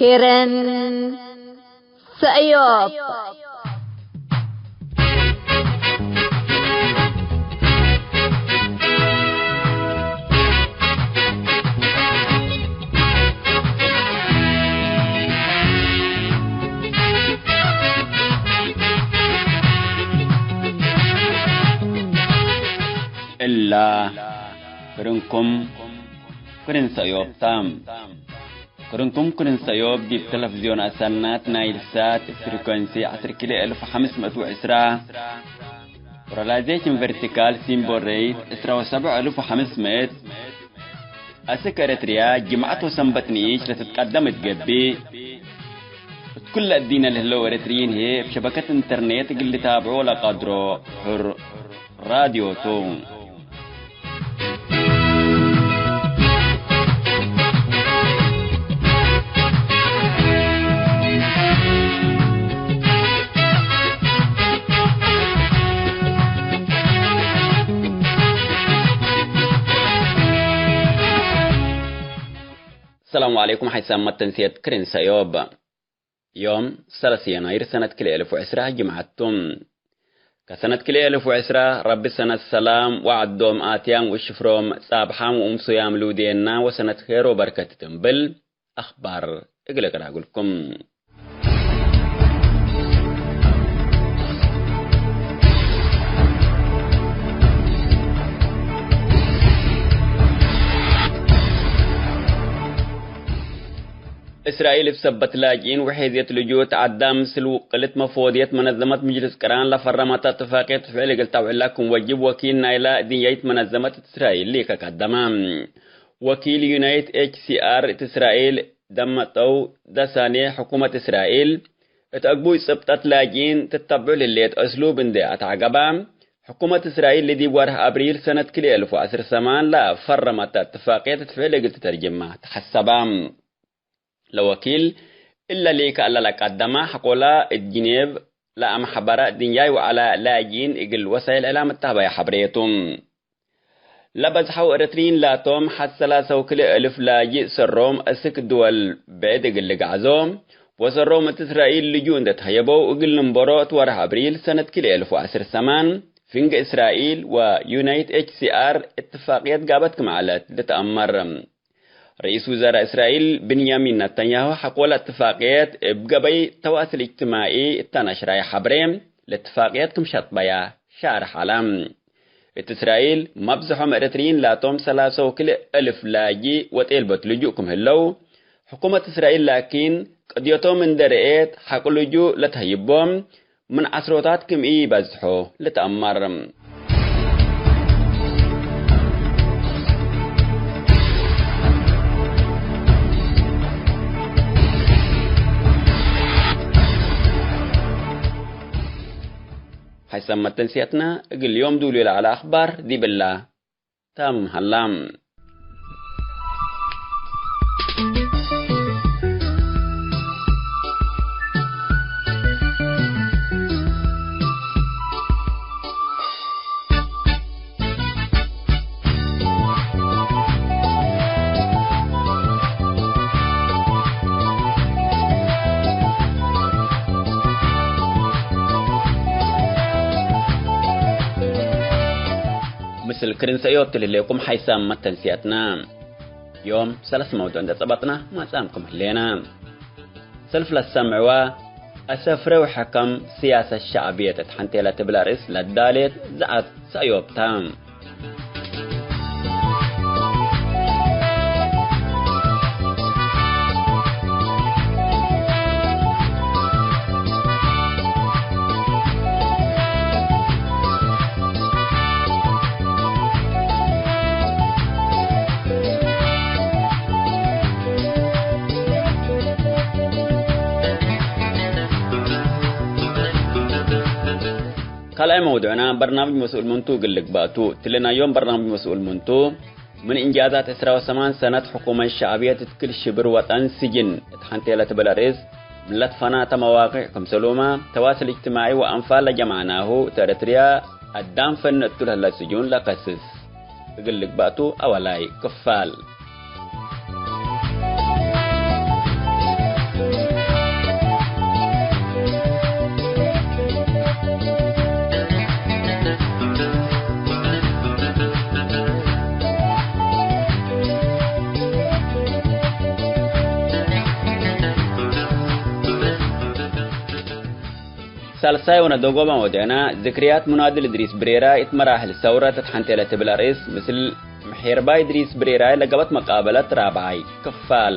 كيرن سأيوب. إلا كرنكم كرن سأيوب تام كرنكم كرن سأيوب دي التلفزيون أسنات نايل سات فريكونسي 10 كيلو 1510 ورالازيشن فيرتيكال سيمبول ريت 7500 أسكرتريا جمعته سنبتنيش لتتقدم تقبي كل الدين اللي هلو اريتريين هي بشبكة انترنت اللي تابعوا لقدروا حر راديو توم. السلام عليكم. حيسام التنسية كرين سأيوب. يوم 3 يناير سنة 2010 جمعتم كسنة 2010 رب سنة السلام وعدوم آتيام وشفروم صابحام وأمسيام لودينا وسنة خير وبركة تنبل أخبار إقلق لكم. إسرائيل بسبت لاجئين وحيزية لجوء تعدام سلو قلت مفوضية منظمة مجلس قران لفرمت اتفاقية فعل قلت لكم وجب وكيل نايلا دينية منظمة إسرائيل ليك قدما وكيل يونايت HCR إسرائيل دمتو دساني حكومة إسرائيل اتقبوا سبتت لاجئين تتبعوا لليت أسلوب دي اتعقبا حكومة إسرائيل لدي واره أبريل سنة 2010 سمان لا فرمت اتفاقية فعل قلت ترجمة تحسبا لوكيل إلا ليك ألا لقدما حقولا الجنيب لا أم حبراء دنياي وعلى لاجين إقل وسائل إعلام التابع حبريتهم لبزحو إرترين لاتهم حسلا سوكل ألف لاجئ سروم أسك دول بعد إقل لقعزوم وسروم إسرائيل لجون دتهيبو إقل نمبروت وره أبريل سنة 2010 سمان فينج إسرائيل ويونايت HCR اتفاقيات قابت كمعلات لتأمر رئيس وزراء إسرائيل بنيامين نتنياهو حقول اتفاقيات بقبي تواصل اجتماعي التنشري حبريم لاتفاقيات كمشط بيا شارح علام إسرائيل مبزحهم إرترين لاتهم 3,000 لاجي وتقلبت لجوءكم هلو حكومة إسرائيل لكن قديتهم من درئات حق لجوء لتهيبهم من عصروتات كم بزحو لتأمر حيثما تنسيتنا اليوم دولي على أخبار دي بالله تام هلام. مثل كرين سأيوب تلليكم حيسام ما تنسيتنا يوم 3 موضوع عند صبطنا ما سامكم هلينا سلف للسمع وأسفر وحكم سياسة الشعبية تحنتي لتبلارس للدالت زعت سأيوب تام قال موضوعنا برنامج مسؤول منتو قلق باتو تلنا يوم برنامج مسؤول منتو من إنجازات 8 سنة حكومة الشعبية تتكل شبر وطن سجن اتحنتي لتبلاريز ملتفنا تمواقع كمسلومة تواصل اجتماعي وأنفال لجمعناه تارتريا الدام فن التله للسجون لقسس قلق باتو أولاي كفال سالساي وندوغو ما ودينا ذكريات منادل إدريس بريرا اتمراحل الثورة تتحنتي تبلا رئيس مثل محيربا إدريس بريرا لقبت مقابلة رابعي كفال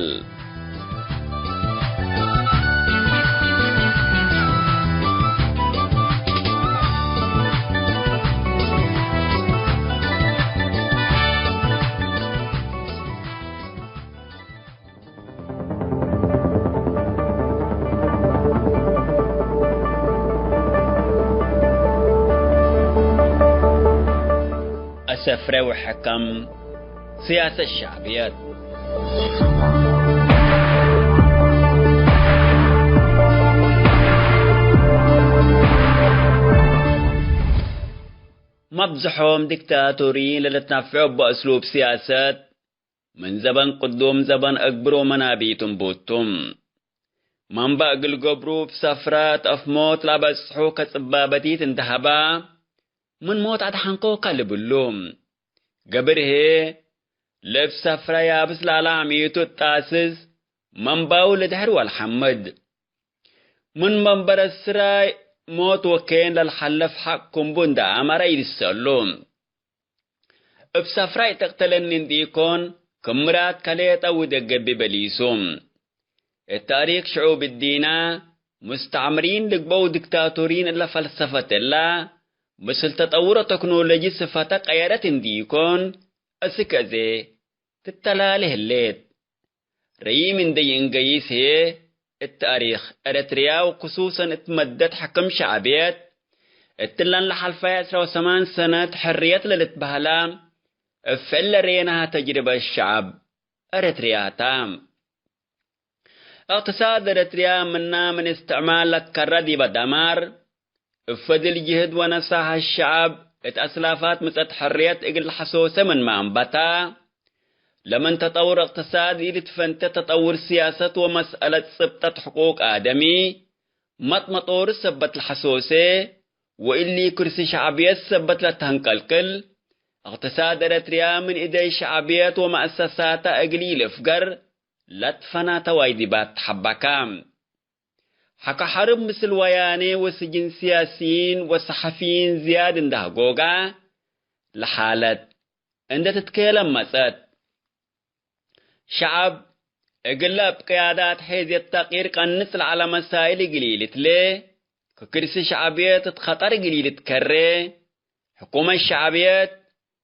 سفرة وحكم سياسة الشعبيات مبزحهم دكتاتوريين للتنفعوا بأسلوب سياسات من زبن قدوم زبن أكبروا منابيتم بوتم من بقل قبرو بسفرات أفموت لبسحو كسبابتي تنتهبا من موت عد حنقو قلب اللوم قبره لف سفرة يابس لالعميتو التاسس من باول دهر والحمد من منبر السراي موت وكين للحلف حقكم بندا أمري للسلوم بسفرة تقتلن ديكون كمرات كليتا ودق ببليسوم التاريخ شعوب الدينا مستعمرين لقبو دكتاتورين إلا فلسفة الله مثل تطور تكنولوجي صفاتك قيادة ديكون أسكازي تتلاله الليت رأي من دي انقيس هي التاريخ أريتريا وخصوصا اتمدت حكم شعبيات اتلان لحلفة 8 سنة حرية للتبهلام افعل رينها تجربة الشعب أريتريا تام اقتصاد أريتريا منا من استعمال الكردي بدمار افدل جهد ونصاح الشعب اتأسلافات مسأت حرية اقل حسوسة من معنبتا لمن تطور اقتصادي لتفنت تطور سياسة ومسألة سبتة حقوق آدمي مطور سبت الحسوسة وإلي كرسي شعبية سبت لتهنكالكل اقتصاد أريتريا من إيدي شعبية ومؤسسات أقليل افقر لتفنا توايدبات حبكام حكا حرب مثل وياني وسجن سياسيين وصحفيين زياد انده قوغا لحالة انده تتكلم مسات شعب اقلب قيادات حيث التغيير قنصل على مسائل قليلة ليه ككرسي شعبيات تخطر قليلة كري حكومة الشعبيات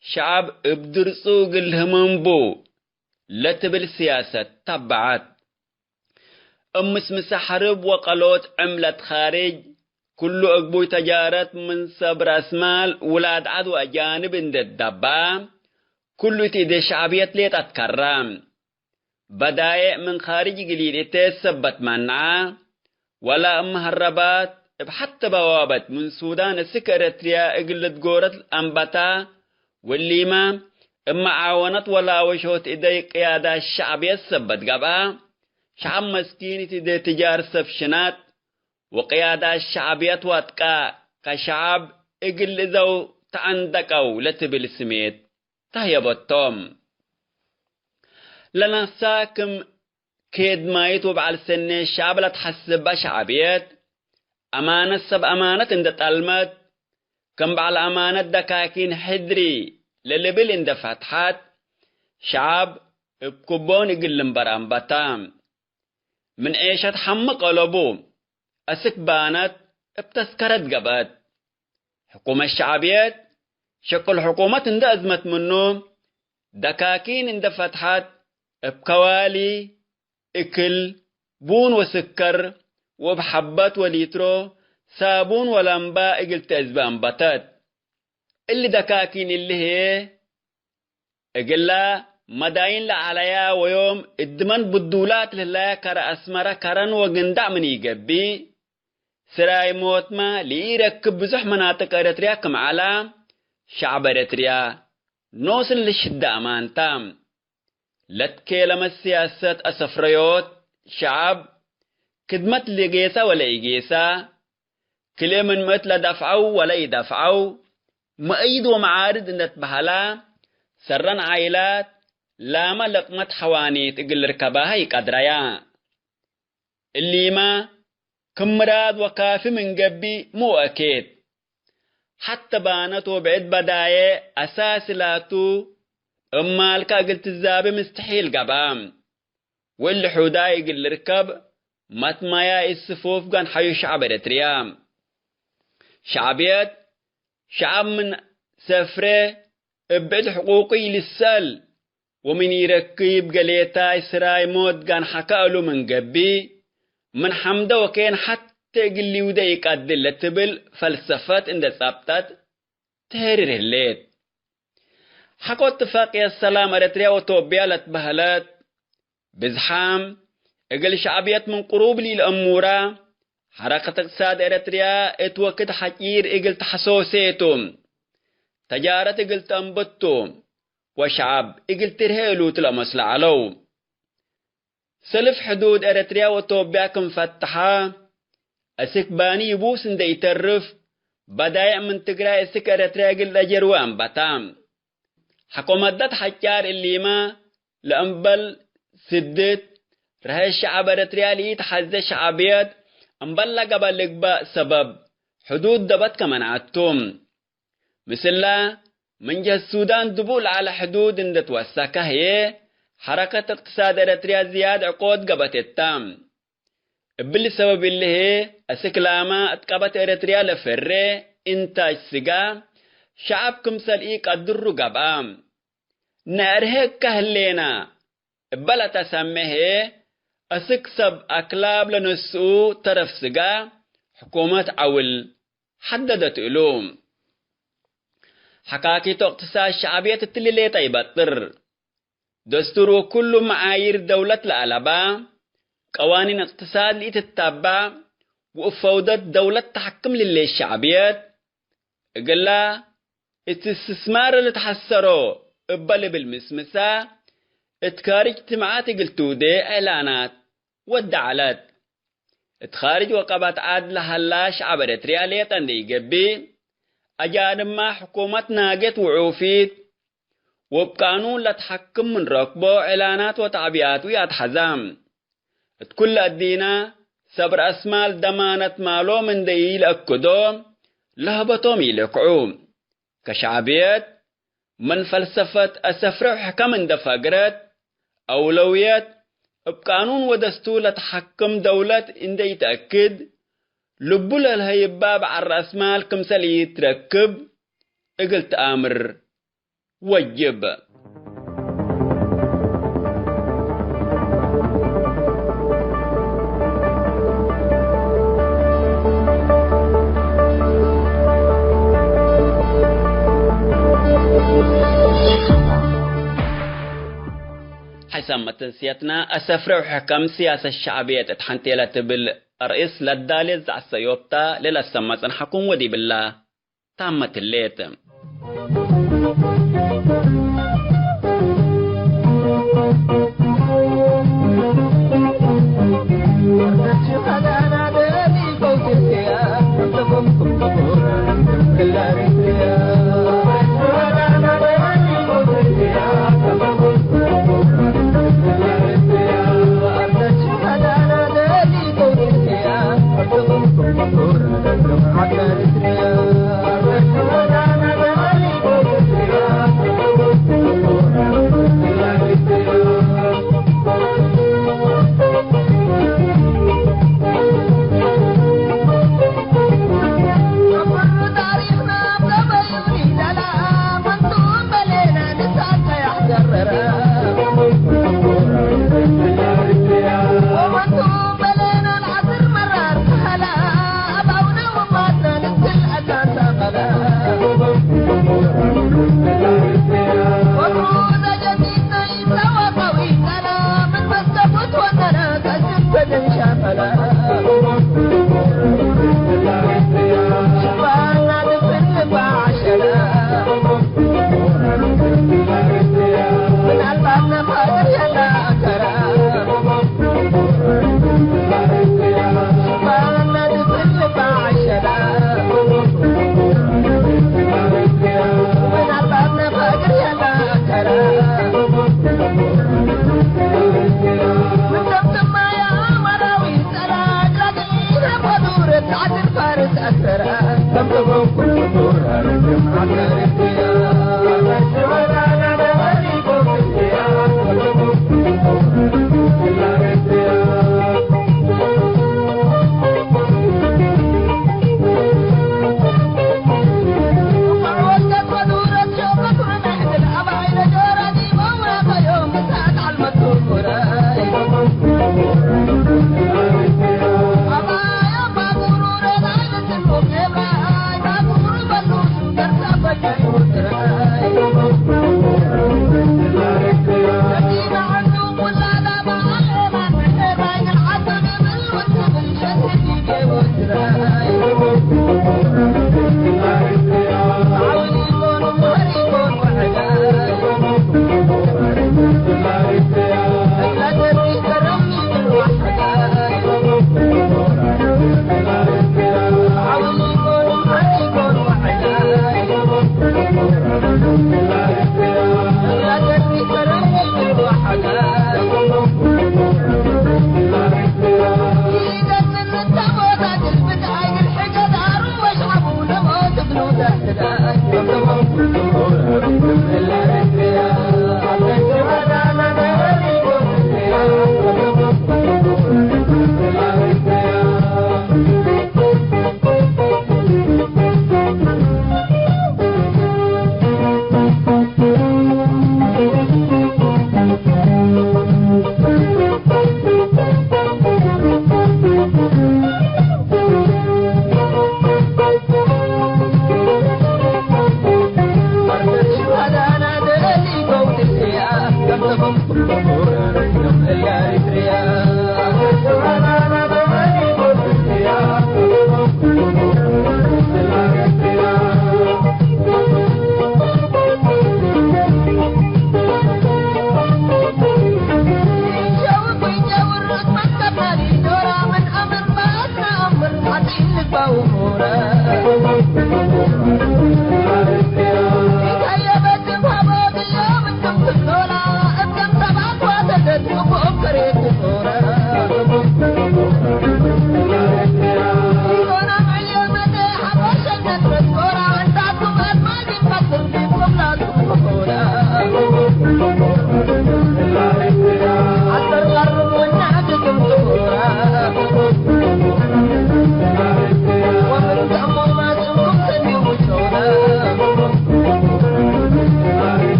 شعب ابدرسو قلهم بو لتبل سياسة تبعت مسمس حرب وقلوت عملة خارج كل أقبو تجارت من صبر أسمال ولاد عدو أجانب اند الدبا كل تيدي شعبية ليت أتكرم بداية من خارج قليل تثبت منعا ولا مهربات حتى بوابت من سودان السكرتريا اقلت قورت الأنبتا واللي ما اما عاونت ولا وشوت إيدي قيادة الشعبية سبت قبا شعب مسكين تدي تجار سفشنات وقيادة الشعبية واتقا كشعب اقل ذو تعندقوا لتبل سميت تهي بطوم لنا ساكم كيد ما يتوب على السنة الشعب لتحسب شعبيات أمانة سب أمانة اند تلمت كم بعل أمانة دكاكين حدري للبل اند فتحات شعب بكبون اقل مبرام بطام من ايشت حمق قلبو اسك بانت ابتسكرت قبات حكومة الشعبيات شكل حكومة اند ازمت منه دكاكين اند فتحات بكوالي اكل بون وسكر وبحبات وليترو صابون ولمبا اقل تأزبان بطات اللي دكاكين اللي هي اقل مداين لعليا ويوم الدمن بدولات لله كر أسمرة كرن وجندع من يجبي سراي موت ما ليركب بزح مناطق أريتريا كم على شعب أريتريا نوصل للشدة أمان تام لتكلم السياسة أسفريوت شعب كدمت لجيسا ولا يجيسا كل من مثل دفعوا ولا يدفعوا مؤيد ومعارض نتبهلا سرن عائلات لاما لقمت حوانيت اقل ركباها يقدريا اللي ما كمراد وكافي من قبي مو أكيد حتى بانتو بعد بداية أساس لاتو أما الكا قلت الزابي مستحيل قبام واللي حوداي قل ركب متمايا السفوف كان حيو شعب إريتريا شعبيات شعب من سفره ابعد حقوقي للسل ومن يركب قليتا إسراي موت كان حكاله من قبي من حمده وكين حتى قلي وديك أدلة تبل فلسفات عند ثابتات تهرر الليت حكوا اتفاقية السلام إريتريا وتوبيا لتبهلات بزحام اقل شعبيات من قروب لي الأمورة حركة اقتصاد إريتريا اتوكد حكير اقل تحسوسيتم تجارة اقل تنبتم وشعب اقل ترهيلو تلمسل علو سلف حدود إريتريا وتوبيا كم فتحا اسك باني يبوس اند يترف بدايع من تقرأ اسك إريتريا قل أجروان بطام حكومات حكار اللي ما لأنبل سدت رهي الشعب إريتريا لي تحزي شعبيات أنبلا قبل لقباء سبب حدود دبت كمان عدتم مثلا من جه السودان دبول على حدود اند توسكه هي حركة اقتصاد إريتريا زياد عقود قبت التام باللي سبب اللي هي اسكلاما اتقبت إريتريا لفره انتاج سقا شعب كمسل ايق الدر قبام نارهك كهلينا بلا تسميه اسكسب اكلاب لنسو طرف سقا حكومة عول حددت علوم حكاكي اقتصاد شعبية التليلي طيبطر دستور كل معايير دولة الألبا قوانين اقتصاد اللي تتبع وفوضت دولة تحكم للي الشعبيات قال استثمار اللي تحسروا ابالي بالمسمسة اتخارج اجتماعات قلتو دي اعلانات والدعالات اتخارج وقبات عاد لهلا شعب إريتريا ليتن دي قبي اجانب ما حكومة ناقت وعوفيت وبقانون لا تحكم من ركبه اعلانات وتعبيات ويات حزام كل الدينا صبر اسمال دمانة مالو من ديل اكدو لهبطوم يلقعوم كشعبيات من فلسفة السفر حكم اند فقرات أولويات بقانون ودستور تحكم دولة اند يتأكد لبول الهيباب على الرأسمال كمثال يتركب اقلت امر وجب حسام تنسيتنا السفر وحكم سياسة الشعبية تحنتيلة بالرئيس للدالز على السيوبتا للسمت حكوم ودي بالله تامة الليت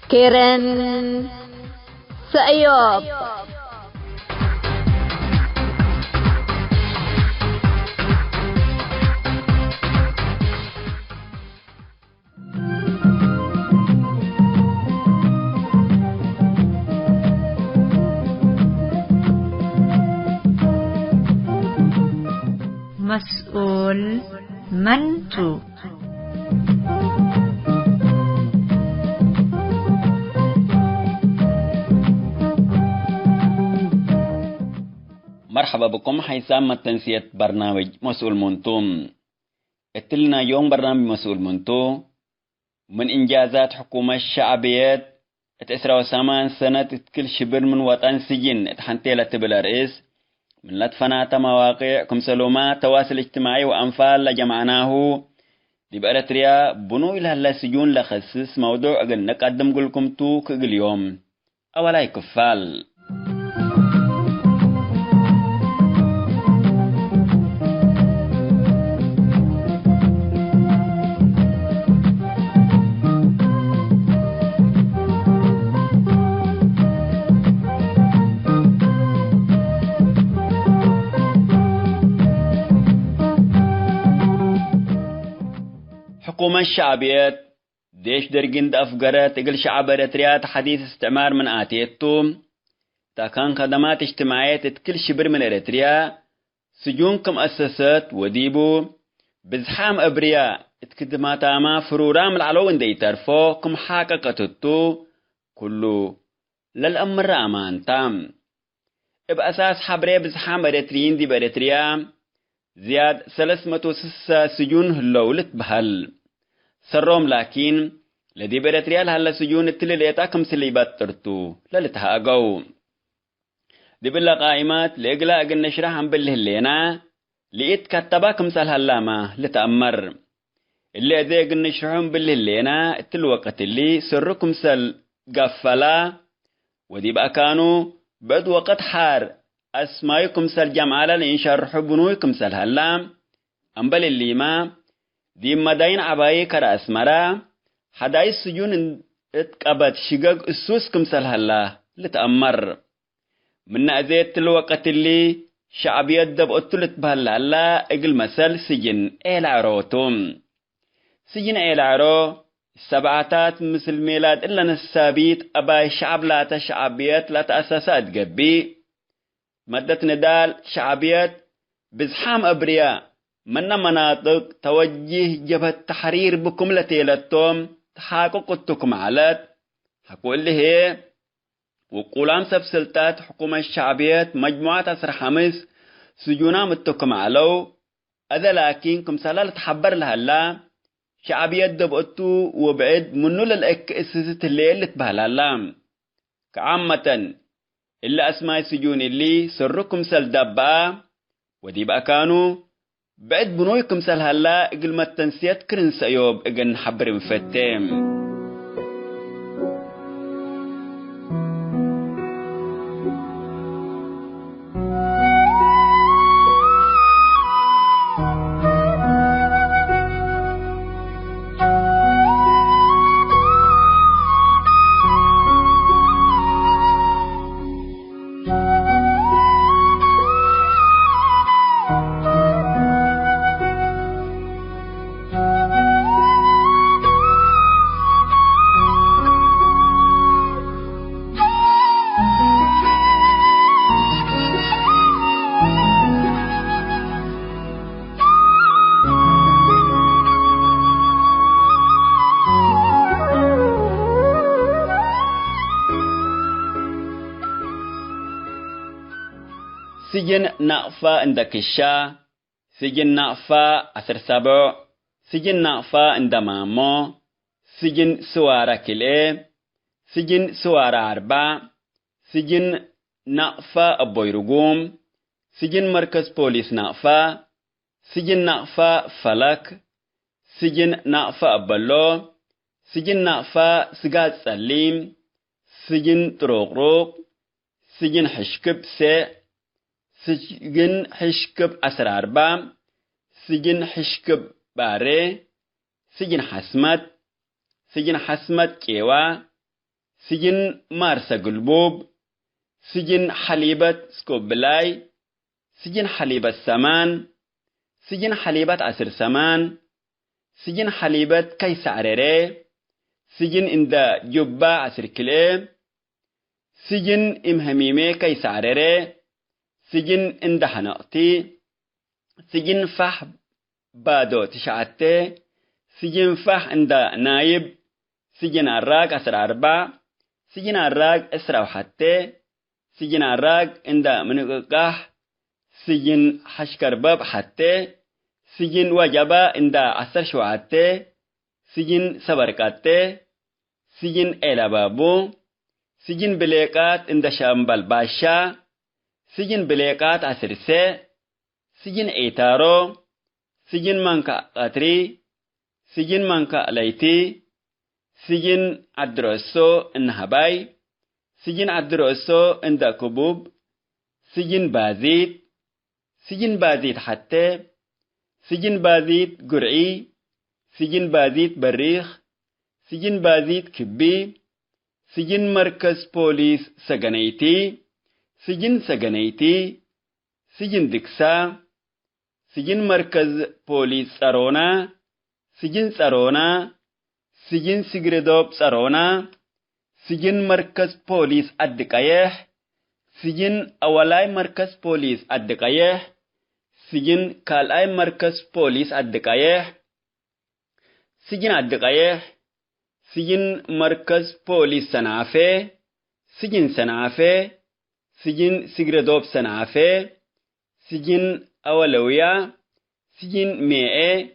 Karen Sayop. مسؤول منتو. مرحبا بكم حيثما تنسية برنامج مسؤول منتو. اتلنا يوم برنامج مسؤول منتو من إنجازات حكومة الشعبيات اتأسروا 8 سنة كل شبر من وطن سجن اتحنتيلة تبلا رئيس من لطفنات مواقع كمسلومات تواصل اجتماعي وأنفال لجمعناه دي بأرتريا بنو إلها اللاسجون لخصص موضوع أقل نقدم قلكم تو كقل يوم أولا يكفال. حكومة الشعبيات ديش درجند أفقرة تقل شعب إريتريا حديث استعمار من آتيتو تاكان خدمات اجتماعية تكل شبر من إريتريا سجون كمؤسسات وديبو بزحام أبرياء اتكدمات ما فرورام العلوين دي ترفو كم حاققتتو كله للأمر أمان تام بأساس حبري بزحام إريتريين دي بإريتريا زياد 306 سجون هلولت بهل سروم لكن لدي بريتريال هلا سجون التليليتا كم سليبات ترتو للتها أقو دي بلا قائمات لإقلا أقل نشرحهم بالهلينا لإت كتبا كم سال هلاما لتأمر اللي أذي أقل نشرحهم بالهلينا التلوقت اللي سركم سال قفلا ودي بقى كانوا بعد وقت حار أسمايكم سال جمعالا إن شرحوا بنويكم سال هلام أمبل اللي ما دي مدين عباية كرا أسمرا حداي السجون اتقبت شقاق السوس كمسل هلا لتأمر من أزيت الوقت اللي شعبية دب أطلت بهلا اقل مثل سجن العروتم سجن العرو السبعتات مثل ميلاد إلا نسابيت أباي شعب لا تشعبيات لا تأساسات قبي مدة ندال شعبيات بزحام أبرياء من مناطق توجه جبهة التحرير بكم لتيلتهم تحقق التكمالات هقول له هي وقولام سبسلتات حكومة الشعبيات مجموعة أسر حمس سجونا متكمالو أذا لكن كم سلالة تحبر لها لا شعبيات دبقتو وبعد منو للأك إسست اللي تبهلها لا كعامة إلا أسماء السجون اللي سركم سل دبا ودي بقى كانوا بعد بنويكم سل هلا اقل ما التنسيات كرن سيوب اقل حبر مفتم سجن نقفة عندك الشا سجن نقفة أسر سبع سجن نقفة عند مامو سجن سوارة كلي سجن سوارة أربع سجن نقفة أبويرقوم سجن مركز بوليس نقفة سجن نقفة فلك سجن نقفة أبلو سجن نقفة سجاد سليم سجن طروق سجن حشكب سجن حشكب أسر أربع سجن حشكب باري سجن حسمت كيوا سجن مارسا قلبوب سجن حليبة سكوبلاي سجن حليبة سمان سجن حليبة أسر سمان سجن حليبة كيس عريري سجن إندا جبا أسر كليب سجن إمهميمي كيس عريري سجن إندا حنقتي سجن فح بادو تشعتي سجن فح إندا نايب سجن الراق أسر أربع سجن الراق أسر وحتي سجن الراق إندا منقاح سجن حشكر باب حتى سجن وجبا إندا أسر شوعتي سجن سبركاتي سجن إلابابو سجن بليكات إندا شامبال باشا سجن بليكات أسرسي سجن إيتارو سجن منكا قطري سجن منكا ليتي سجن أدرسو إنهباي سجن أدرسو إندا كبوب سجن بازيت سجن بازيت حتى سجن بازيت قرعي سجن بازيت بريخ سجن بازيت كبي سجن مركز بوليس سجنيتي سجن سجنيتي سجن دكسا سجن مركز بوليس سارونا سجن سارونا سجن سجردوب سارونا سجن مركز بوليس الدقايح سجن أولاي مركز بوليس الدقايح سجن كالاي مركز بوليس الدقايح سجن الدقايح سجن مركز بوليس سنعفة سجن سنعفة سجن سجردوب سنعفة سجن أولوية سجن مئة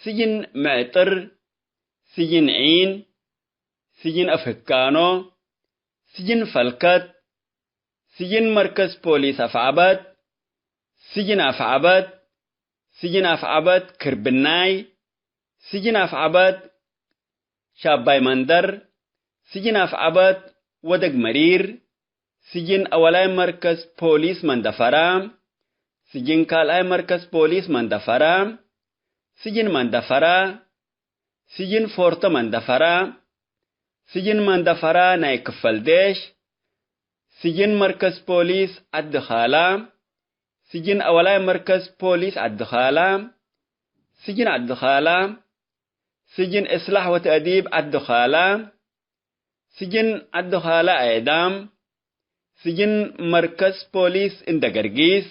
سجن معطر سجن عين سجن أفكانو سجن فلكت سجن مركز بوليس أفعبت سجن أفعبت سجن أفعبت كربناي سجن أفعبت شاباي مندر سجن أفعبت ودق مرير سجن أولاي مركز بوليس مندفرام سجن كالاي مركز بوليس مندفرام سجن مندفرة سجن فورتا مندفرة سجن مندفرة نايك فلديش سجن مركز بوليس الدخالة سجن أولاي مركز بوليس الدخالة سجن الدخالة سجن إصلاح وتأديب الدخالة سجن الدخالة إعدام سجن مركز بوليس إند قرقيس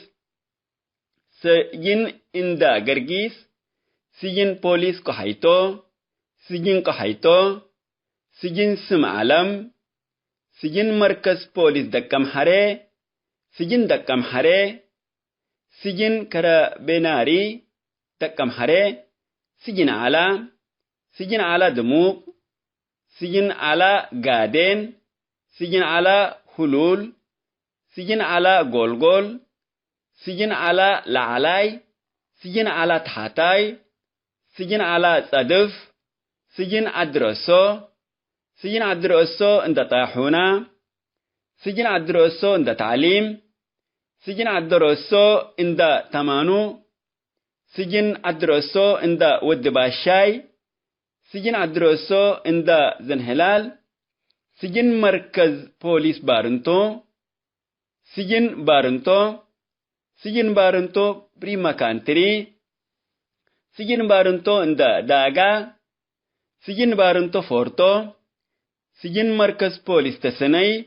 سجن إند قرقيس سجن بوليس قحيتو سجن قحيتو سجن سم علم سجن مركز بوليس دكم حري سجن دكم حري سجن كرا بناري دكم حري سجن على دموق سجن على قادين سجن على حلول سجن على غولغول سجن على لعلاي سجن على تحتاي سجن على صدف سجن أدرسو سجن أدرسو عند طاحونة سجن أدرسو عند تعليم سجن أدرسو عند تمانو سجن أدرسو عند ودباشاي سجن أدرسو عند زنهلال سجن مركز بوليس بارنتو سجن بارنتو بريما كانتري سجن بارنتو عند داغا سجن بارنتو فورتو سجن مركز بوليس تسني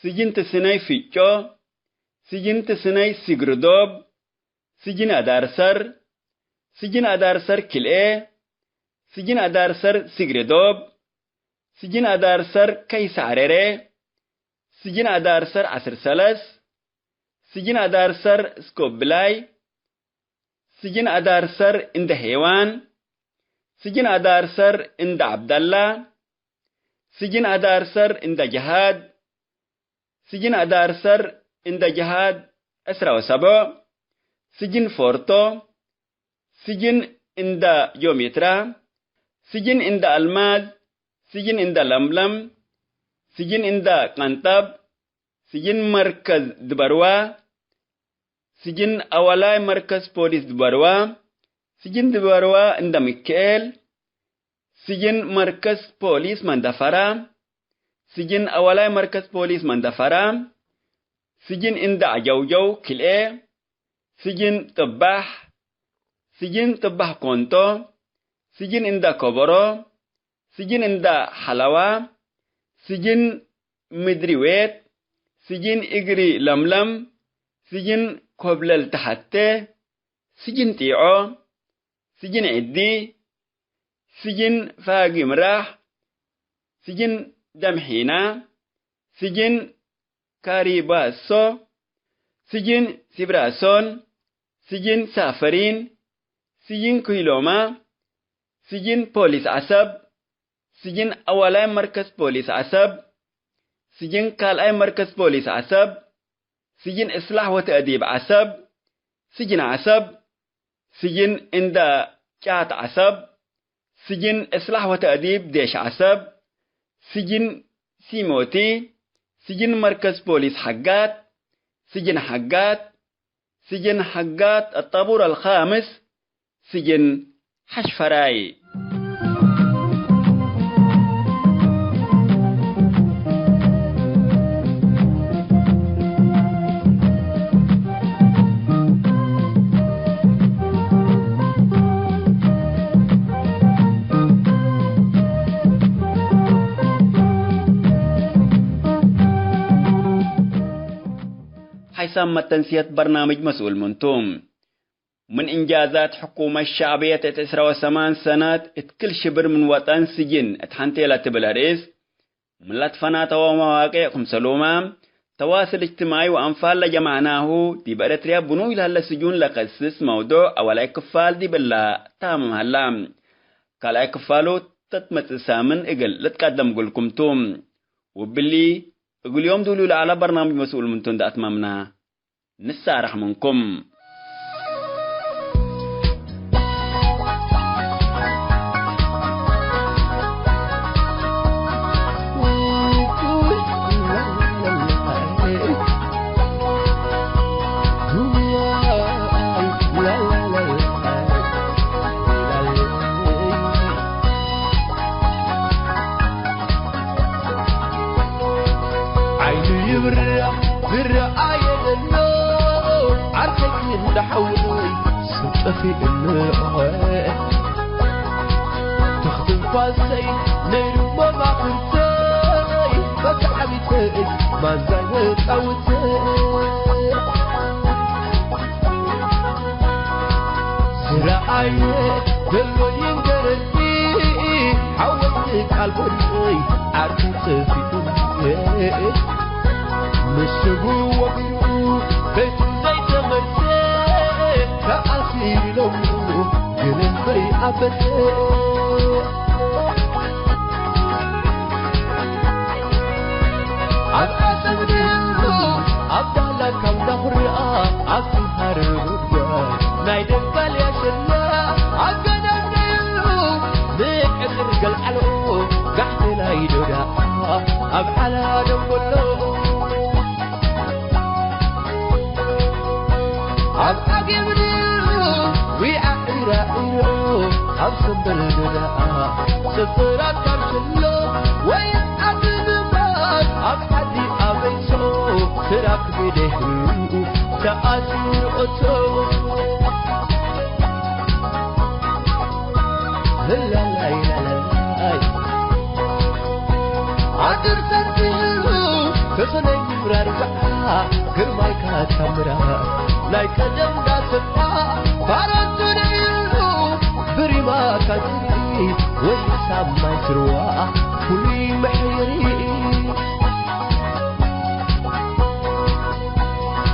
سجن تسني فيتشو سجن تسني سيغردوب سجن أدارسر كيلئ سجن أدارسر سيغردوب سجن أدارسر كيس عريري سجن أدارسر عسر سلس سجن أدارسر سكوبلاي سجن أدارسر عند هيوان سجن أدارسر عند عبد الله سجن أدارسر عند جهاد سجن أدارسر عند جهاد أسرة وسبع سجن فورتو سجن عند يوميترا سجن عند الماز سجن عند لملم سجن عند قنطب سجن مركز دبروا سجن أولاي مركز بوليس دبروا سجن دبروا عند ميكيل سجن مركز بوليس مندفرة سجن أولاي مركز بوليس مندفرة سجن عند عجوجو كيلئ سجن طباح كونتو سجن عند كوبرو سجن عند حلوة سجن مدريويت سجن إجري لملم سجن كوبلل تحته سجن تيعو سجن عدي سجن فاقي مراح سجن دمحينا سجن كاريباسو سجن سبراسون سجن سافرين سجن كيلوما سجن بوليس عصب سجن أولاي مركز بوليس عصب سجن كالاي مركز بوليس عصب سجن إصلاح وتأديب عصب سجن عصب سجن عند كات عصب سجن إصلاح وتأديب ديش عصب سجن سيموتي سجن مركز بوليس حقات سجن حقات الطابور الخامس سجن حشفراي حيثم تنسية برنامج مسؤول منتوم من إنجازات حكومة الشعبية 9 سنوات كل شبر من وطن سجن اتحنتي لتبلاريس ملت فنات ومواقع سلوما تواصل اجتماعي وأنفال لجمعناه دي بأرتريا بنو إلى السجون لقسس موضوع أولا كفال دي بلا تامم هلام كالا كفالو تتمت سامن إقل لتقدم قلكم توم وباللي أقول يوم دولو على برنامج مسؤول منتون دا أتمامنا نسارح منكم دحوي سطفي النقوى تخدم فاسي نيرو ما بخرتي بسحبتي ما زالت قوتي سرعي دلو ينقرتي حولتك عالبري عرفت في أمي مشبو وقرو بيتو زي تمرتي كأسير لومو قلن بي عبتي عباسم دلو عبدالك كم دخرقا عبسهر الرجال نايدن باليشنا عبقنا دلو بيك الرجال حلو قحت لايدو دا أبحلا دمولو أبقى منو ويعقرا إيرو أبسم بلدنا سفرات كرشلو ويسعب المال أبحدي أبيسو تراك بدهرو تأثير أتو لا لا لا لا عدر سنتهلو كسنين مرار بقى قرماي كاتمرا لايك جمدا سبا فارنتو نيلو بريما كاتري ويسام ما سروا كلي محيري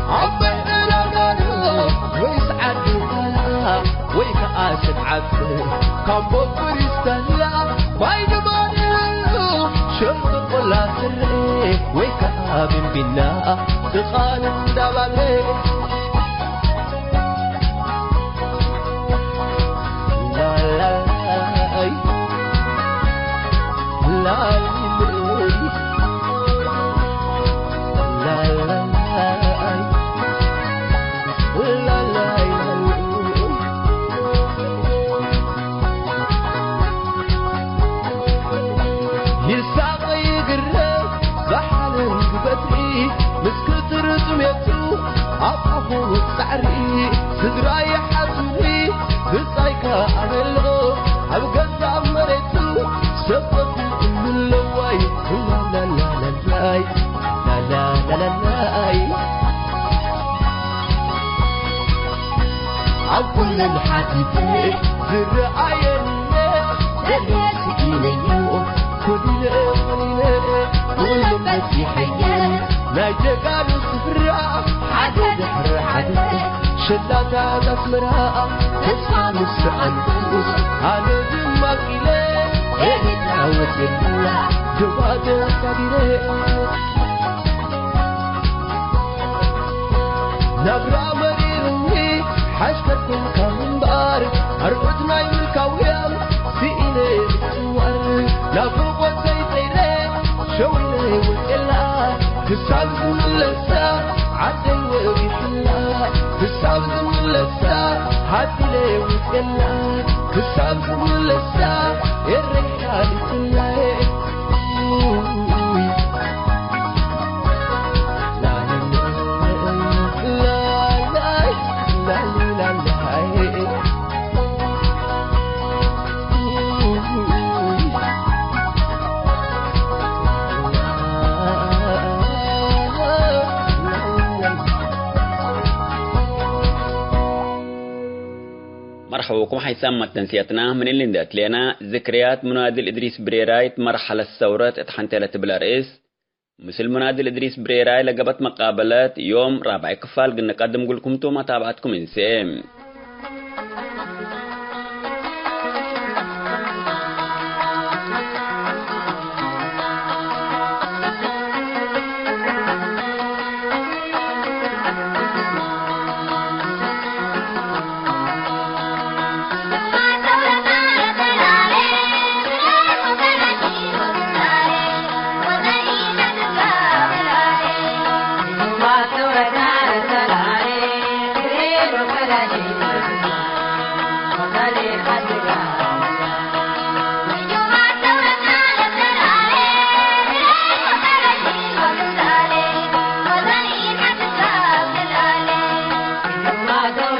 عبي إلاغانو ويسعد ولا ويكاسد عبي كامبو بريستالا بايد مانيلو شرط قلا سري ويكابن بنا دخان دبالي سعري سدراي حزني بصايكا عملو أبقى مريتو سبب اللواي لا لا لا لا لا لا لا لا عقل الحديثي زرعينا دلسكينيو كل مسيحية ما جقالوا سفرا حدد حر حدد شلاتا تسمرا تسمع مستعنفوس هانو دمك إليه إيه تعوت بالله جواد كبيره نبرا مريرني حشكتكم كمنبار أرقدنا يمكاويام سئيني بسوار نفوق وزيتيني شويني والإلا تسعب اللسا عدل وبيحلا تسعب اللسا عدل وبيحلا تسعب اللسا الرجال كلها مرحبا حيثما تنسيتنا من اللي ندات لنا ذكريات منادي الإدريس بريرايت مرحلة الثورة اتحنتلة بالرئيس مثل منادي الإدريس بريراي لقبت مقابلات يوم 4 كفال قلنا نقدم لكم توما تابعتكم انسام Mother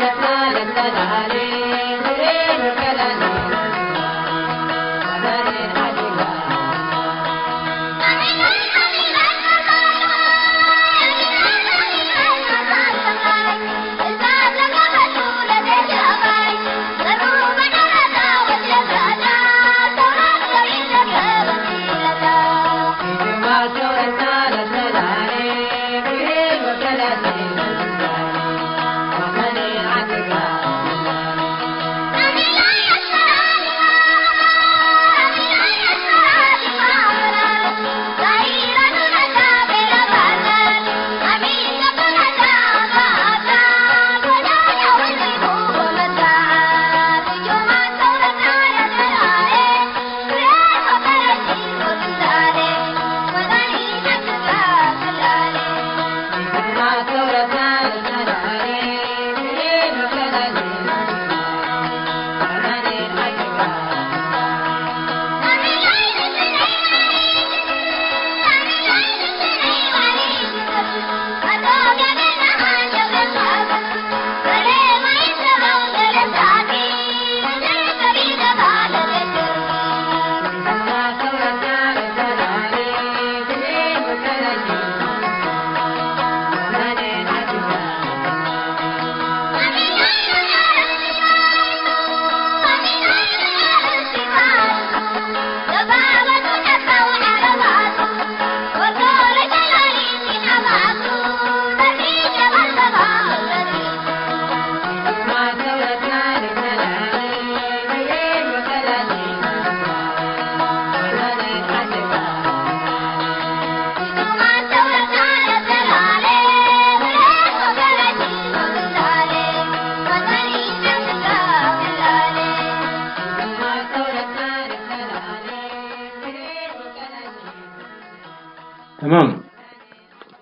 تمام.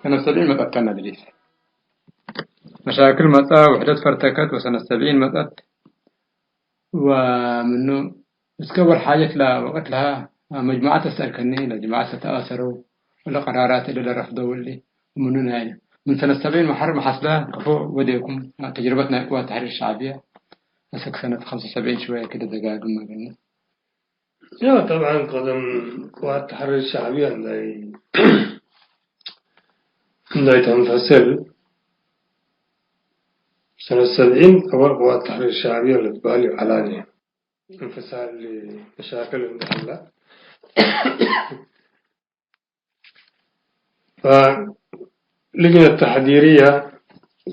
سنة 70 متت كان ندريس مشاكل متى وحدات فرتكت وسنة 70 متت ومنه اسكبر حاجة لا وقت لها مجموعات السكنية لجماعات تأثروا ولا قرارات اللي رفضوا واللي ومنه نهاية من سنة 70 محرم حصلها كفو وديكم تجربتنا قوى التحرير الشعبية مسك سنة 75 شوية كده دقائق ما قلنا. لا طبعا قدم قوى التحرير الشعبية عندها تنفصل سنة 70 أول قوى التحرير الشعبية اللي تبالي علانية انفصال لمشاكل المحلة. فلجنة التحضيرية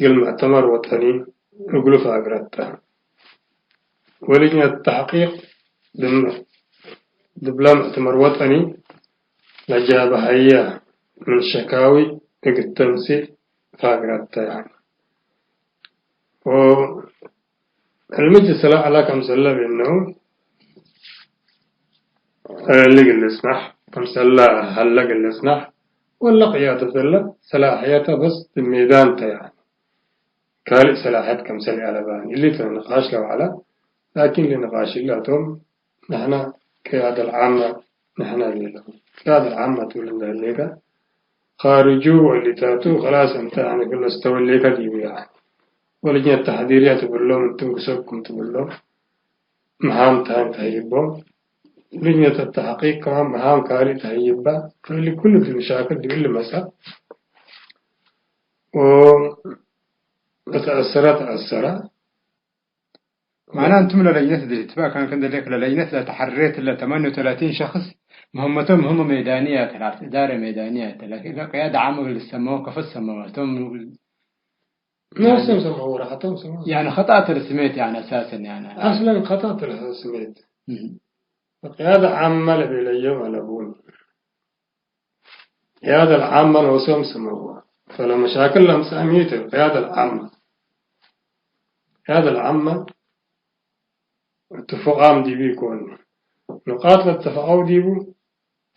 المؤتمر وطني يقولوا فاقرتها ولجنة التحقيق دبلا مؤتمر وطني لجابها هي من الشكاوي التنسي فاقرتها يعني. والمجلس لا على كم سلة بأنه اللي قل يسمح كم سلة هلا قل يسمح ولا قيادة الله صلاحيتها بس الميدان يعني كالي صلاحيات كم سلة على بان اللي تنقاش له على لكن لنقاش الله توم نحن قيادة العامة نحن اللي قيادة العامة تقول لنا الليكا خارجوا اللي تاتوا خلاص انت يعني كل استوى الليكا ديو يعني. ولجنة التحضيرية تقول لهم انتم قصبكم تقول لهم مهام تهيبهم لجنة التحقيق كمان مهام كاري تهيبها فاللي كل المشاكل دي اللي مسا وتأثرت معناه أنتم للجنة الاتفاق كان ذلك للجنة تحررت إلا 38 شخص مهمتهم هم ميدانية إدارة ميدانية لكن قيادة عامة للسماوات كف السماوات نفسهم سمعوا راحتهم سمعوا يعني خطأت السميت يعني أساسا يعني أصلا خطأت السميت القيادة عامة لبيليهم على بون القيادة العامة نوسهم سمعوا فلما مشاكل لهم ساميت القيادة العامة اتفاقام دي بيكون نقاط الاتفاقات دي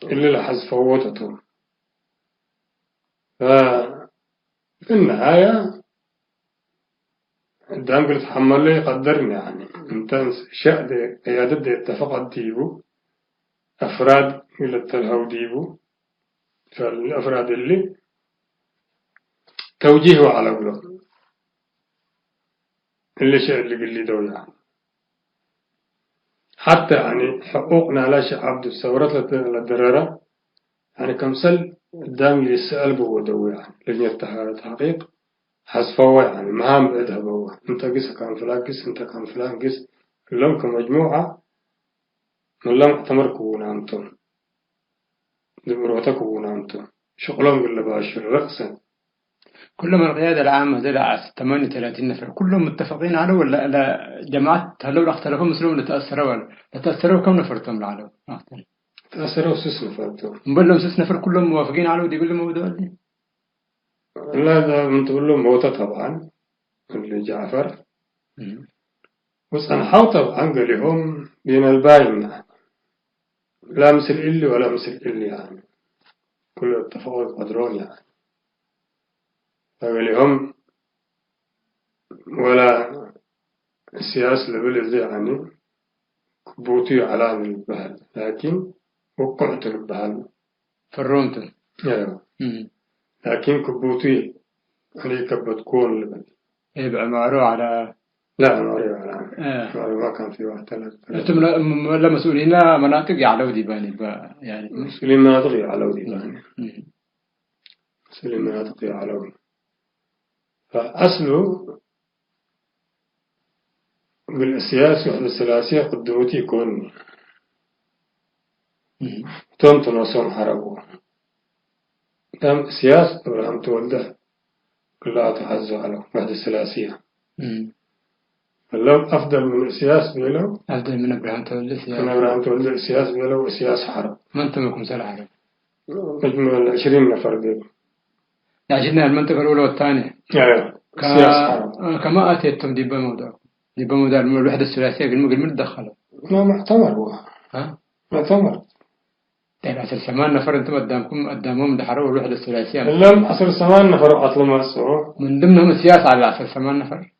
اللي لحظ فوتتهم ففي النهاية الدام قلت حمل لي قدرني يعني انت شاء دي قيادة دي اتفاقات ديبو أفراد اللي التلهو ديبو فالأفراد اللي توجيهه على قلوب اللي شيء اللي قل لي دو يعني حتى يعني حقوقنا لا شعب الثورات للدرارة يعني كمثل قدام يسأل بو دو يعني لجنة التحقيق حسفوا يعني مهام اذهبوا انت قس كان فلان قس انت كان فلان قس كلهم كمجموعة كلهم اعتمركونا انتم دبروتكونا انتم شغلهم قل باشر رأسا كلهم القيادة العامة زي 38 نفر كلهم متفقين على ولا لا جماعات هلو اختلفوا مسلمون تأثروا ولا تأثروا كم نفرتم على تأثروا 6 نفر نقول لهم 6 نفر كلهم موافقين على ودي يقول لهم موضوع اللي لا ده من تقول لهم موتى طبعا اللي جعفر وصنحوا طبعا قال لهم بين الباين يعني لا مثل إلي ولا مثل إلي يعني كل اتفقوا قدرون يعني فقال لهم ولا السياسة لبلد يعني كبوتي على البهل لكن وقعت البهل فرونتن ايوه لكن كبوتي عليك بتكون لبن ايه بقى معروف على لا معروف على ما كان في واحد انتم لا مسؤولين لا مناطق على ديباني بقى يعني مسؤولين مناطق على ديباني مسؤولين مناطق على فأصله بالسياسة والسلاسية قدوتي يكون تم تنصون حرقوا تم سياسة إبراهيم تولده كلها تحزوا على بعد السلاسية فلو أفضل من السياسة بيلو أفضل من إبراهيم تولده كان إبراهيم تولده السياسة بيلو وسياسة حرب ما أنتم لكم سلع حرب مجموع 20 نفر ديل عجبنا المنطقة الأولى والثانية سياسة حرب كما أتيتم ديبا موضوع الوحدة الثلاثية قل من دخلوا ما معتمر هو ها معتمر طيب أصل 8 نفر أنتم قدامهم دحروا الوحدة الثلاثية لم أصل 8 نفر أطلما السوء من ضمنهم السياسة على أصل 8 نفر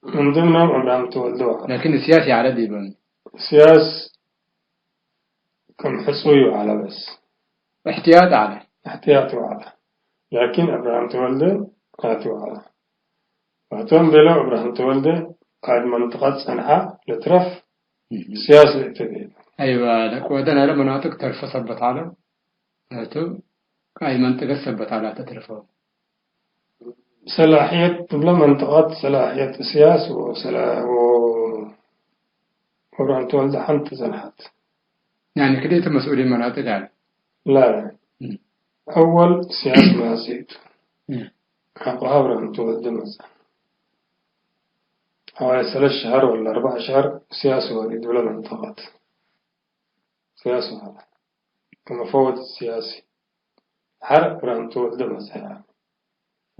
من ضمنهم أبراهام تولدوا لكن السياسي على ديبان سياس كم حسوي على بس احتياط على احتياطه على لكن أبراهام تولد قاتوا على واتون بلو أبراهام تولد قاد منطقة صنعاء لترف سياسة التدين أيوة لك ودنا لمناطق ترفع صبت على هاتو أي منطقة صبت على تترفع صلاحية بلا منطقات صلاحية سياس وأبراهام تولد حنت زنحت يعني كده أنتم مسؤولين مناطق على لا أول سياس ما سيت مم. أبغى أبراهام تولد مثلا حوالي 3 شهور ولا 4 شهور سياسة وريد ولا منطقات سياسة هذا كما فوض السياسي حرق برام تولد مثلا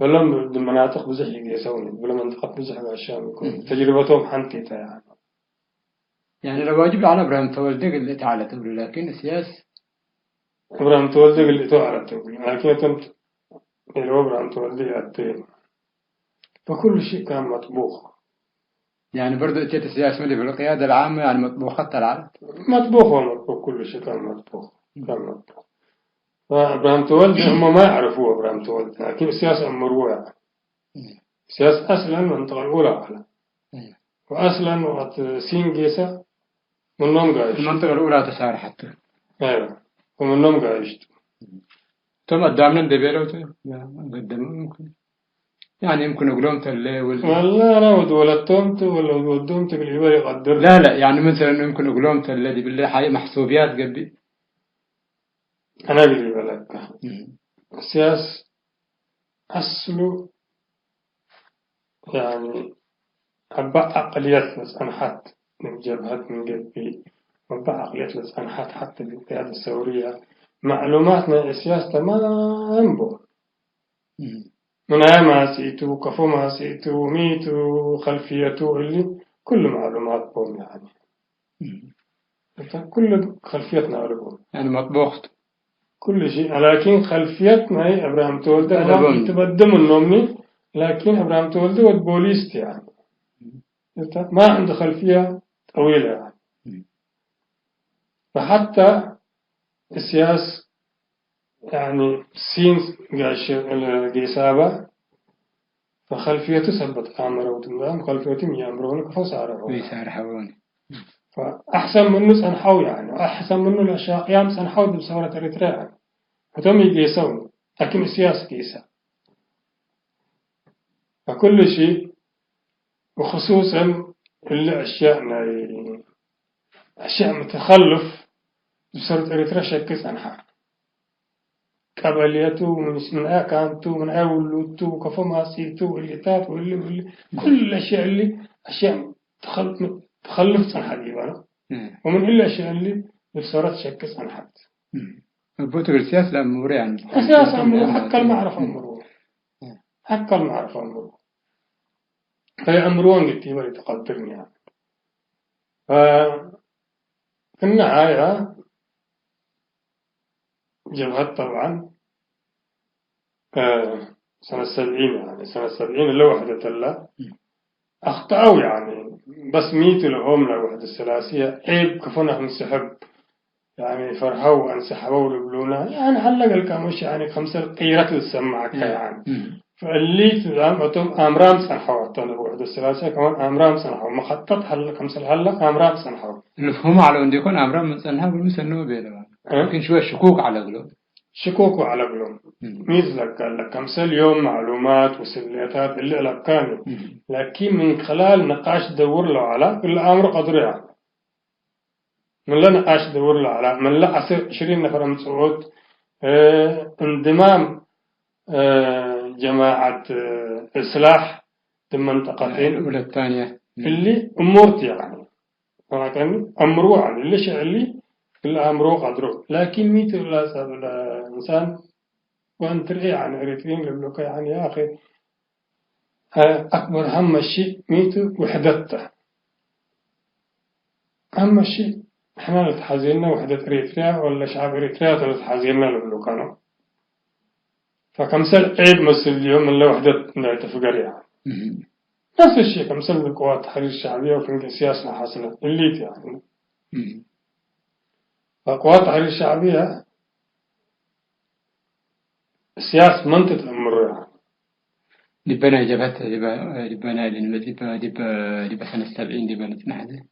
ولا المناطق بزحي يسوون ولا منطقة بزحي عشان يكون تجربتهم حنتي يعني لو واجب على إبراهيم تولد اللي تعالى تقول لكن السياسة برام تولد اللي تعرف تقول لكن كنت اللي برام تولد يأتين فكل شيء كان مطبوخ يعني برضو أتيت السياسة اللي بالقيادة العامة يعني مطبوخة العالم مطبوخ كل شيء كان مطبوخ فإبراهيم تولد هم ما يعرفوا إبراهيم تولد لكن السياسة أمروها السياسة أصلا المنطقة الأولى على وأصلا وقت سين جيسة منهم قايش المنطقة الأولى تسار حتى أيوة ومنهم قايش ثم قدامنا ندبيرو قدام ممكن يعني يمكن قلوم تلي والله أنا ودولتهم ولا ودوم تقليبا يقدر لا يعني مثلا يمكن قلوم تلي دي بالله حي محسوبيات قبي أنا أقلي لك السياس أصله يعني أبقى أقليات بس أنا حتى من جبهات من قلبي أبقى أقليات بس أنا حتى بالقيادة الثورية معلوماتنا السياسة تمام بو من أي ما سيتو كفو ما سيتو ميتو خلفيته اللي كل معلومات بوم يعني كل خلفيتنا عربون يعني مطبوخت كل شيء لكن خلفيتنا هي إبراهيم تولد يتبدم النومني لكن إبراهيم تولد والبوليس يعني ما عنده خلفية طويلة يعني فحتى السياسة يعني سين قيسابة فخلفيته سبت آمره وتنظام خلفيته يأمرون فصاروا ويسارحوني فأحسن منه سنحو يعني وأحسن منه الأشياء قيام سنحو بصورة إريتريا يعني فتم يقيسون لكن السياسة قيسة فكل شيء وخصوصا اللي أشياء متخلف بصورة إريتريا شكس أنحاء قبليته من أكانته من أولوته كفماسيته اللي تات واللي كل الأشياء اللي أشياء تخلف صنحة ديبانا ومن إلا الأشياء اللي بصورة شكس أنحاء البوتو بالسياسة الأمور يعني أساس أمره حق المعرفة أمره حق المعرفة أمره فهي أمرون قتيبة يتقدرني يعني في النهاية جبهة طبعا سنة 70 يعني سنة 70 اللي وحدة الله أخطأوا يعني بس ميتوا لهم لوحدة الثلاثية عيب كفنهم انسحب يعني فرحوا انسحبوا لبلونا يعني علق الكاموش يعني 5 قيرة للسماعة يعني فاللي تزامتهم أمرام سنحوا وحدة الثلاثية كمان أمرام سنحوا مخطط حلق 5 حلق أمرام سنحوا المفهوم على أن يكون أمرام سنحوا بالمسنوه بيلوا لكن شوية شكوك على قلوب شكوك على قلوب مثلك قال لك كمثل يوم معلومات وسليتات اللي لكاني لكن من خلال نقاش دور له على الأمر قدر يعني من لا نقاش دور له على من لا 20 نفر من سعود انضمام جماعة إصلاح المنطقتين الأولى الثانية اللي أمورت يعني ولكن أمروا يعني اللي شعلي إلا أمره قدره لكن ميت الإنسان وأنت يعني أريتين لك يعني يا أخي أكبر أهم شيء ميت وحدته أهم شيء إحنا اللي تحازينا وحدة إريتريا ولا شعب إريتريا اللي تحازينا اللي كانوا فكمثل عيد مثل اليوم اللي وحدة تفقر يعني نفس الشيء كمثل القوات التحرير الشعبية وفي سياسة حسنة اللي يعني فقوات التحرير الشعبية سياسة منطقة أمر يعني دبنا جبهة دبنا دبنا سنة 70 دبنا تنحدي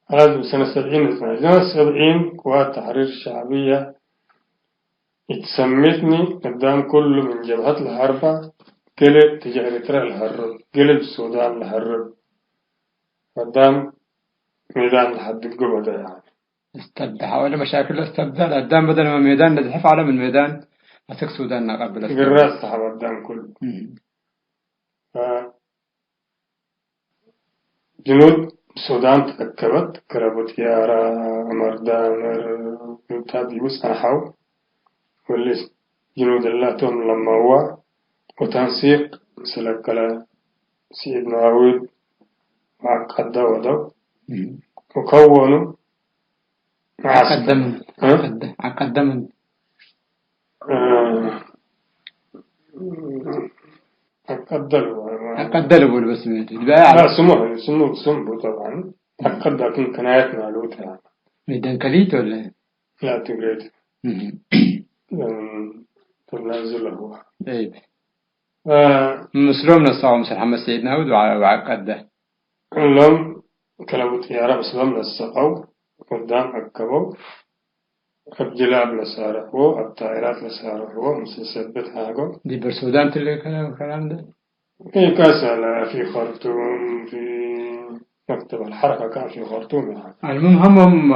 هذا سنة 70 سنة 70 قوات التحرير الشعبية اتسمتني قدام كل من جبهة الحربة قلب تجي إريتريا الهرب قلب السودان الهرب قدام ميدان لحد القبة يعني استبدح ولا مشاكل استبدال قدام بدل ما ميدان نزحف على من ميدان مسك السودان قبل قررت صحب قدام كله جنود السودان تركبت كربت يارا عمر دامر تابي وسنحو واللي جنود الله توم لما هو وتنسيق سلكلا سيد معاود وعقد ودو وكونوا عقدم أقدلوا بس لا سموه طبعا أقد لكن كنايات معلومة يعني ميدان كليت ولا لا تقريد تنازل هو طيب مسلم نصاوم مثل محمد سيد ناود وعقد لهم كلام طيارة مسلم نصقوا قدام أكبوا الجلاب لسارحوا الطائرات لسارحوا مسلسبت هاجو دي بالسودان تلي كلام ده في كاسة في خرطوم في مكتب الحركة كان في خرطوم يعني المهم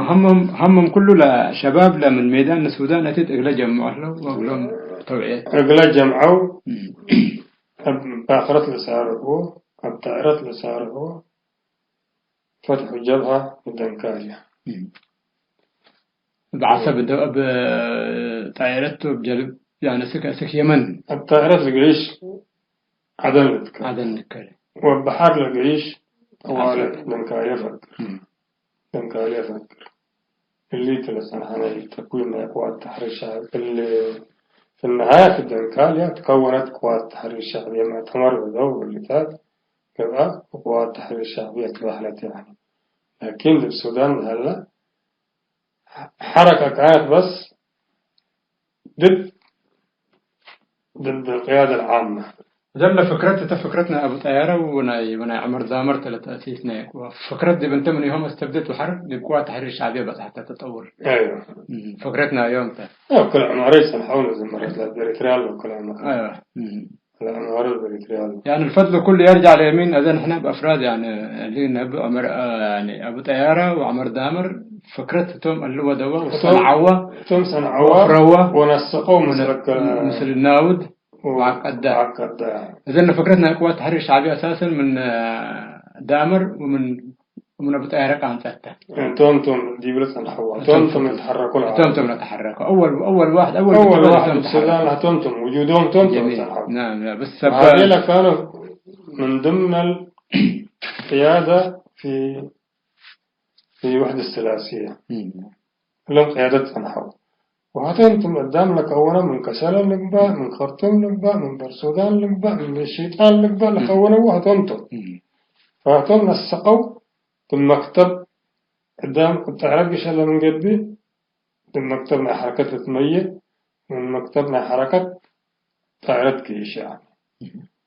همم كله لشباب من ميدان السودان أتيت أغلى جمعوا له وأغلهم توعية أغلى جمعوا بآخرت لسارحوا الطائرات لسارحوا فتحوا الجبهة بالدنكالية بعصب بطائرته بجلب يعني سك يمن الطائرات لقريش عدن نكالي والبحر لقريش طوال دنكالية فكر اللي تلسان حنا تكوين قوات التحرير الشعبي اللي في النهاية في الدنكالية تكونت قوات التحرير الشعبية مع تمر ودو اللي فات كذا قوات التحرير الشعبية تبحلت يعني لكن في السودان هلا حركة كانت بس ضد القيادة العامة زمنا فكرتنا أبو طيارة وناي عمر دامر تأسيسنا فكرت دي بنتمن يوم استبدت الحرب لبقوة تحرير الشعبية بس حتى تطور أيوة فكرتنا يوم كل عماري سنحاول زمرت للبريتريال وكل عماري أيوة العماري البريتريال يعني الفضل كله يرجع ليمين أذن إحنا بأفراد يعني أبو عمر يعني أبو طيارة وعمر دامر فكرتهم اللي هو دوا وصنعوا ونسقوا مثل الناود وعقد إذن فكرتنا قوات التحرير الشعبي أساسا من دامر ومن أبو طيارة كان ثلاثة توم دي بلس نحوها توم يتحركوا أول واحد السودان توم وجودهم توم نعم بس هذول كانوا من ضمن القيادة في وحدة الثلاثية لهم قيادة صنحوا وهاتنتم قدام لكونا من كسالة لقباء من خرطوم لقباء من برسودان لقباء من الشيطان لقباء لكونا وهاتنتم فهاتم نسقوا ثم مكتب قدام كنت أعرف إيش هذا من قلبي ثم مكتبنا حركة تمية من مكتبنا حركة طائرة كيش يعني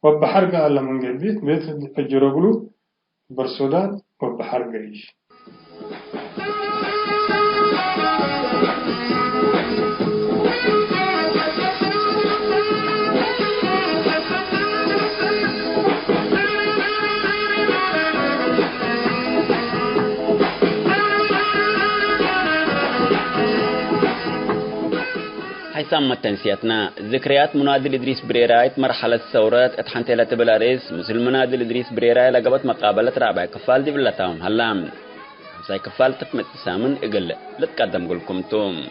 وبحر قال من قلبي بيت الجروبلو برسودان وبحر قيش حيثما تنسيتنا ذكريات منادل إدريس بريرايت مرحلة الثورات اتحنتي تبلاريس مثل منادل إدريس بريراي لقبت مقابلة رابع كفال دي بلتاهم هلام زي كفال تقمت تسامن اقل لتقدم قولكم توم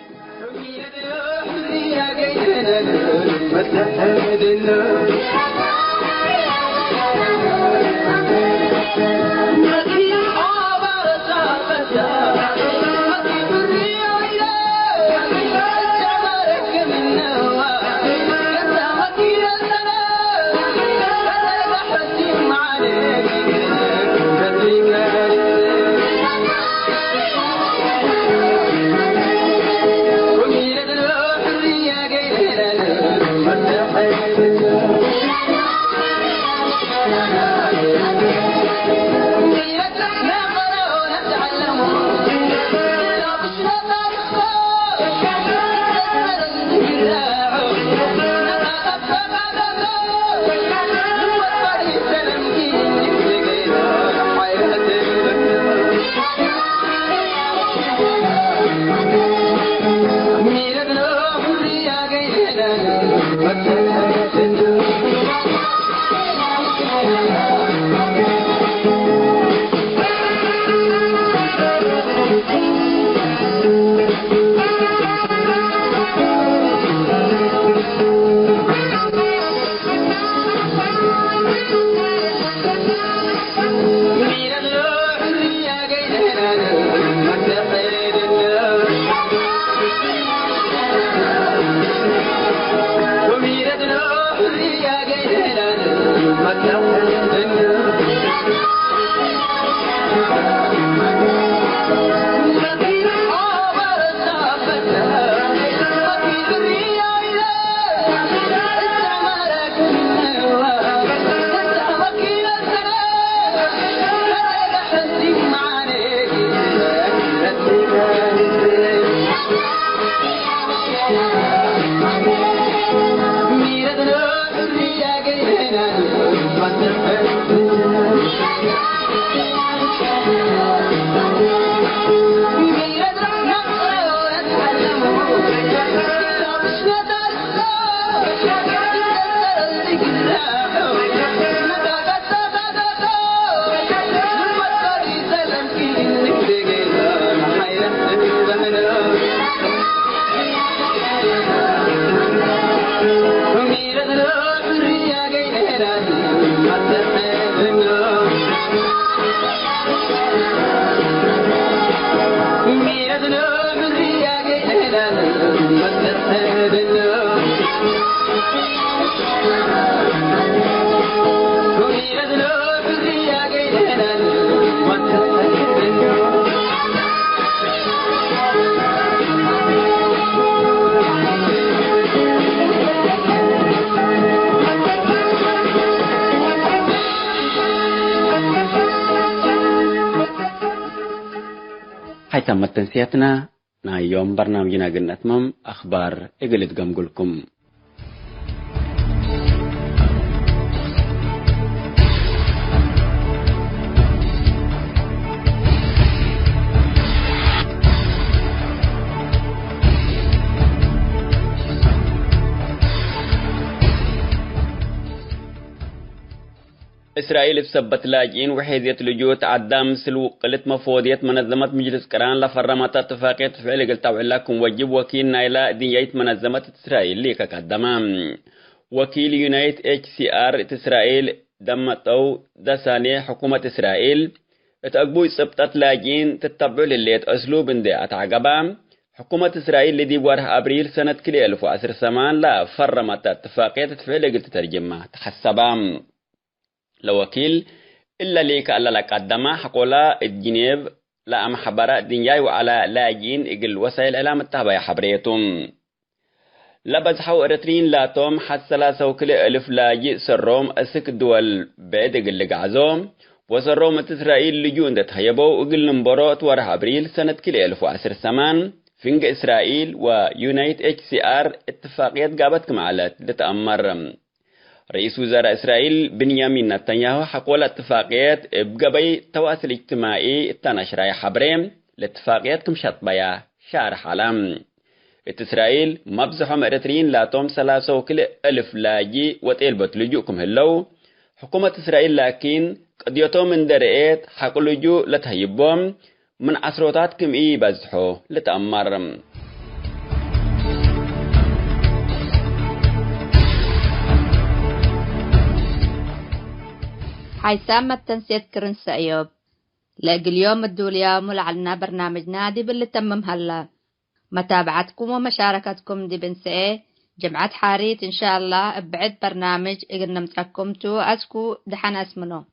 حيث تنسيتنا يوم برنامجنا قلنا تمام أخبار إقلت قمقلكم. إسرائيل بسبت لاجئين وحيدية لجوء تعدام سلوك قلت مفوضية منظمة مجلس قران لفرمت اتفاقية فعل قلت لكم وجب وكيل نايلا دينيت منظمة إسرائيل ليك قدما وكيل يونايت HCR إسرائيل دمتو دساني حكومة إسرائيل اتقبوا سبتت لاجئين تتبعوا لليت أسلوب دي أتعقبا حكومة إسرائيل لدي بواره أبريل سنة كلي 2010 لا فرمت اتفاقية فعل قلت ترجمة تحسبا لوكيل إلا ليك ألا لقدما حقولا الجنيب لا أم حبرا دنياي وعلى لاجين إقل وسائل إعلام التابع حبريتم لبزحو إرترين لاتوم حسلا سوكل ألف لاجي سروم أسك دول بعد إقل لقعزوم وسروم إسرائيل لجون دت هيبو إقل نمبروت وره أبريل سنة كل 2010 فينج إسرائيل ويونايت HCR اتفاقيات قابت كمعالات لتأمر رئيس وزراء إسرائيل بنيامين نتنياهو حقول اتفاقيات بقبي تواصل اجتماعي التنشري حبريم لاتفاقيات كم شطبيا شهر حلم إسرائيل مبزحهم إرترين لاتوم 300,000 لاجي وتيل بطلجوكم هلو حكومة إسرائيل لكن قد يتوم من درئات حق لجو لتهيبهم من عصروتات كم بزحو لتأمر حيثما التنسيت كرن سأيوب لاقي اليوم الدوليا ملعلنا برنامج نادي باللي تمم هلا متابعتكم ومشاركتكم دي بنسئة جمعة حاريت إن شاء الله بعد برنامج إقلنا متركمتو أسكو دحان اسمنو